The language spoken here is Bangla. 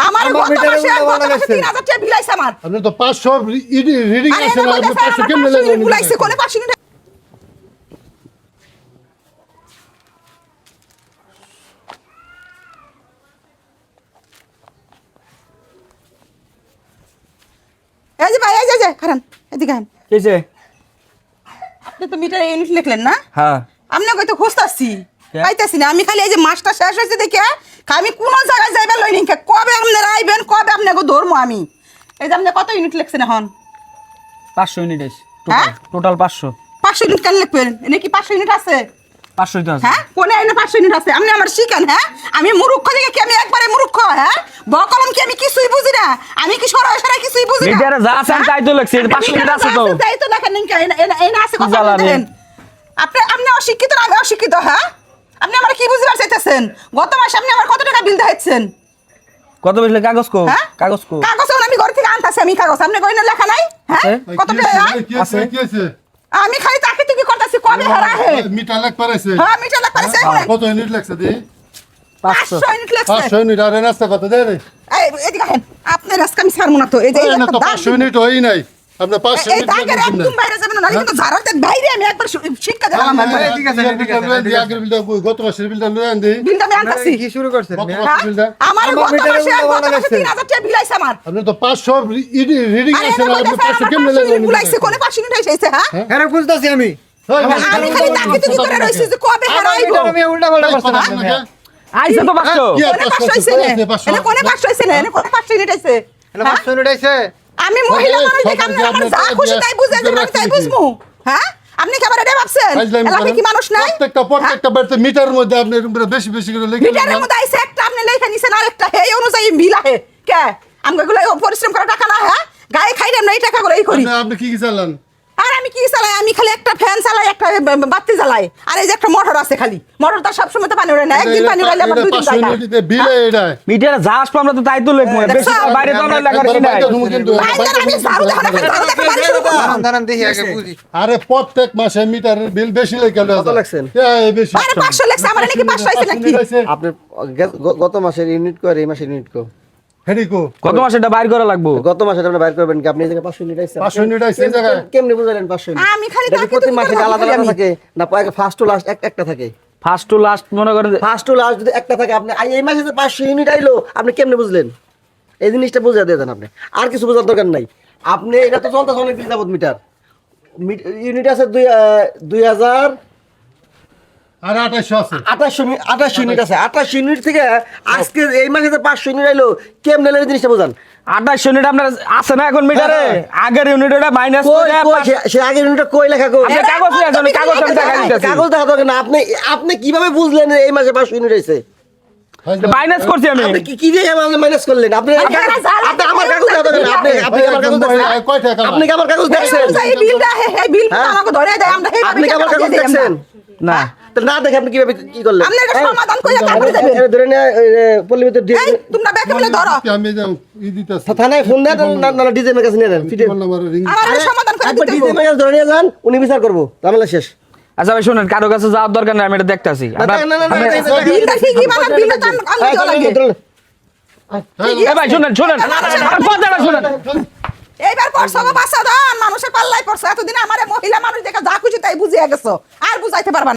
আমার গত মাসে 3000 টাকা বিল আইছে আমার। আপনি তো 500 রিডিং আছে না, আপনি 500 কেমনে লাগবে? বিল আইছে কোনে 500 ইউনিট। এই যে ভাই, এই যে খারান এদিকে আন। কিছে? আপনি তো মিটার ইউনিট লিখলেন না? হ্যাঁ। আপনি কইতো খুঁজতাছি পাইতাছি না। আমি খালি এই যে মাসটা শেষ হয়েছে দেখে আমি কোন জায়গায় যাইবা লইনি, কবে আপনারা আইবেন, কবে আপনাকে ধরবো আমি। এই যে আপনি কত ইউনিট লিখছেন এখন? 500 ইউনিট আছে হ্যাঁ? টোটাল 500। 500 ইউনিট কেন লিখবেন? এনে কি 500 ইউনিট আছে? 500 তো আছে। হ্যাঁ, কোনে এনে 500 ইউনিট আছে? আপনি আমার শিখেন। হ্যাঁ, আমি মূর্খ দেখে কি আমি একবারে মূর্খ? হ্যাঁ, বকলম কি আমি কিছুই বুঝি না? আমি কি সরাসরি কিছুই বুঝি না? মিটারে যা আছে তাই তো লিখছি, 500 ইউনিট আছে তো। তাই তো লেখেন না, এনে আছে কথা জ্বালানি। বলেন। আপনি অশিক্ষিত না, আমি অশিক্ষিত? হ্যাঁ, আপনি আমার কি বুঝিবার চাইতেছেন? গত মাসে আপনি আমার কত টাকা বিল দিয়েছেন? কত বেশি কাগজ কো? হ্যাঁ? কাগজ কো? কাগজ আমি ঘর থেকে আনতাছি, আমি কাগজ আপনি কইনা লেখা নাই? হ্যাঁ, আছে। কত টাকা? কি আছে? কি আছে? আমি খালি তাকে তুই করতেছি, কবে হারা হে? মিটার লাগ পারাইছে। হ্যাঁ, মিটা লাগ পারেছে। কত ইউনিট লাগছে দি? 500। 500 ইউনিট লাগছে। 500 ইউনিট আর রাস্তা কত দেয় রে? এই এদিকে আহেন, আপনার আজকে আমি ছাড়বো না তো। এই যে না তো 500 ইউনিট হই নাই। আপনি 500 এই ইউনিট দাগের লাগবে না। একদম বাইরে যাবেন না, কিন্তু ঝাড়াতে বাইরে আমি একবার শিক্ষা দিলাম আমার। ঠিক আছে, আগের বিলটা গত মাসের বিলটা লই আন দি। বিলটা আমি আনতাছি। কি শুরু করছেন? কত হ্যাঁ? মাসের বিলটা? আমার আমার গত মিটারে মাসে উল্টা পাল্টা 3000 টাকা বিল আইছে আমার। আপনি তো 500 রিডিং আরে আছে না, এনে আপনি কইতাছে 500 আমার কেমনে 500 ইউনিট লাগবে? আইছে, কোনে 500 ইউনিট আইছে? হ্যাঁ, হ্যাঁ খুঁজতাছি আমি। আমি খালি তাকে তুই করে রইছি যে কবে হারাইবো। আমি উল্টা পাল্টা করছেন আপনি। আইছে তো 500। কি আর কোনে 500 500 আইছে না? আছে, 500 এনে কোনে 500 আইছে না? এনে কোনে 500 ইউনিট আইছে? হ্যালো 500 ইউনিট আইছে? আমি মহিলা মানুষ দেখে সরকার আপনি যে যা আপনার খুশি তাই বুঝে যাবেন, আমি তাই বুঝবো। হ্যাঁ, আপনি কি আবার এটা ভাবছেন এলাকায় কি মানুষ নাই? প্রত্যেকটা বাড়িতে মিটারের মধ্যে আপনি এরকম করে বেশি বেশি করে লিখে মিটারের মধ্যে আইছে একটা, আপনি লেখা নিছেন আরেকটা, এই অনুযায়ী বিল আহে কে? আমরা এগুলো পরিশ্রম করা টাকা না? হ্যাঁ, গায়ে খাই আমরা এই টাকাগুলো এই করি। আপনি কি চালান? আর আমি কি চালাই? আমি খালি একটা ফ্যান চালাই, একটা বাতি জ্বালাই, আর এই যে একটা মোটর আছে, খালি মোটর তো সবসময় তো পানি ওঠে না, একদিন পানি উঠাইলে আমার দুই দিন যায় না। বিলে এটা মিটারে যা আসবে আমরা তো তাই তো লিখবো, বেশি তো বাইরে তো আমরা লেখার কি নাই। ভাইজান, আমি ঝাড়ু দেখো না, ঝাড়ু দেখো বাড়ি শুরু করবো। দাঁড়ান দেখি আগে বুঝি। আরে প্রত্যেক মাসে মিটারের বিল বেশি লেগে কত লাগছেন? বেশি আরে 500 লাগছে, আমার নাকি 500 আইছে নাকি? আপনার গত মাসের ইউনিট কো আর এই মাসের ইউনিট কো? হেডিকো কত মাসে এটা বাইর করা লাগবো? গত মাসে আপনি বাইর করবেন কি? আপনি এই জায়গায় 500 ইউনিট আইছে? 500 ইউনিট আইছে এই জায়গায়? কেমনে বুঝালেন 500 ইউনিট? আমি খালি এটা কি তাকে প্রতি তুই মাসে করে আলাদা ভাবি আলাদা আমি। থাকে না? ফার্স্ট টু লাস্ট একটা থাকে? ফার্স্ট টু লাস্ট মনে করেন যে- ফার্স্ট টু লাস্ট যদি একটা থাকে, আপনি এই মাসে যে 500 ইউনিট আইলো আপনি কেমনে বুঝলেন? এই জিনিসটা বুঝা দিয়ে দেন আপনি, আর কিছু বোঝার দরকার নাই। আপনি এটা তো চলতেছে অনেক দিন যাবত মিটার ইউনিট আছে 2000 আর 2800 আছে 28 ইউনিট আছে। 28 ইউনিট থেকে আজকে এই মাসে যে 500 ইউনিট আইলো কেমনে এই জিনিসটা বোঝান। 28 ইউনিট আপনার আছে না এখন মিটারে? আগের ইউনিট ওটা মাইনাস কই করে কই সে আগের ইউনিটটা কই লেখা কই? আপনি কাগজ নিয়ে আসুন, কাগজ আমি দেখা দিতেছি। কাগজ দেখা দরকার না। আপনি কিভাবে বুঝলেন এই মাসে 500 ইউনিট হইছে? মাইনাস করছি আমি। আপনি কি দিয়ে আপনি মাইনাস করলেন? আপনি আপনি আমার কাগজ দেখা দরকার না। আপনি আমার কাগজ দেখছেন? কয় টাকা? আপনি কি আমার কাগজ দেখছেন? এই বিলটা এই বিলটা আমাকে ধরে দেয়, আমরা এই আপনি কি আমার কাগজ দেখছেন? না তো না দেখে আপনি কিভাবে কি করলেন? আপনি এটা সমাধান কইরা তারপরে যাবেন। এটা ধরে নিয়ে পল্লীবিদ্যুৎ এই তোমরা ব্যাকে বলে ধরো, আমি যাও দিতেছি থানায় ফোন দেন না ডিজের কাছে নিয়ে নেন ফিটে বললাম আমার রিং আমার এটা সমাধান করে একবার দিতে ডিজের হবে। কাছে ধরে নিয়ে যান, উনি বিচার করবো, ঝামেলা শেষ। আচ্ছা ভাই শুনেন, কারো কাছে যাওয়ার দরকার নাই, আমি এটা দেখতাছি। বিলটা ঠিকই বানান, বিলটা তো আমি দেওয়া লাগে। এ ভাই শুনেন শুনেন, আমার কথাটা শুনেন। এইবার পড়ছো গো বাচ্চা দান, মানুষের পাল্লাই পড়ছো। এতদিন আমার মহিলা মানুষ দেখে যা খুশি তাই বুঝিয়ে গেছো, আর বুঝাইতে পারবা না।